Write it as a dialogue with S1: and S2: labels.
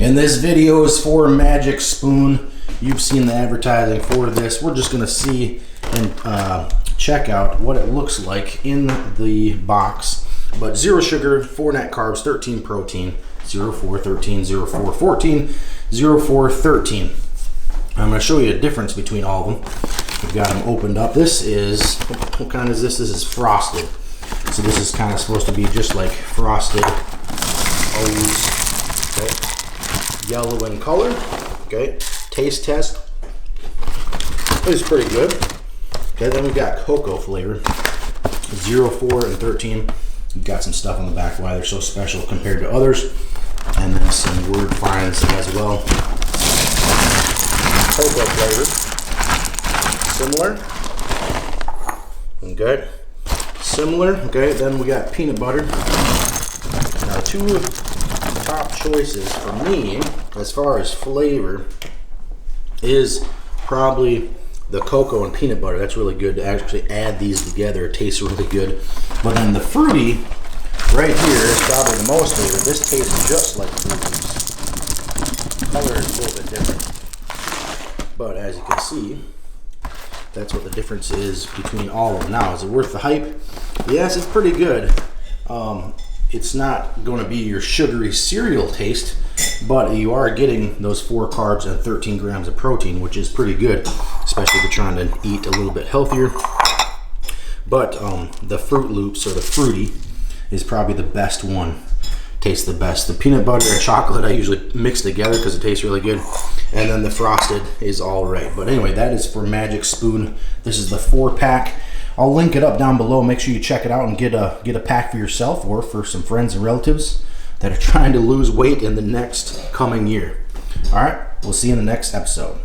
S1: And this video is for Magic Spoon. You've seen the advertising for this. We're just gonna see and check out what it looks like in the box. But 0 sugar, 4 net carbs, 13 protein, 0, 4, 13, 0, 4, 14, 0, 4, 13. I'm gonna show you a difference between all of them. We've got them opened up. This is, what kind is this? This is frosted. So this is kind of supposed to be just like frosted O's. Okay. Yellow in color. Okay. Taste test. It's pretty good. Okay, then we've got cocoa flavor. 0, 4, and 13. We've got some stuff on the back why they're so special compared to others. And then some word finds as well. Cocoa flavor. Similar. Okay. Similar. Okay, then we got peanut butter. Now, two top choices for me as far as flavor is probably the cocoa and peanut butter. That's really good to actually add these together. It tastes really good. But then the fruity right here is probably the most favorite. This tastes just like fruit. Color is a little bit different. But as you can see, that's what the difference is between all of them. Now, is it worth the hype? Yes, it's pretty good. It's not going to be your sugary cereal taste, but you are getting those 4 carbs and 13 grams of protein, which is pretty good, especially if you're trying to eat a little bit healthier. But the Fruit Loops, or the fruity, is probably the best one. Tastes the best. The peanut butter and chocolate I usually mix together because it tastes really good. And then the frosted is all right. But anyway, that is for Magic Spoon. This is the 4-pack. I'll link it up down below. Make sure you check it out and get a pack for yourself or for some friends and relatives that are trying to lose weight in the next coming year. All right, we'll see you in the next episode.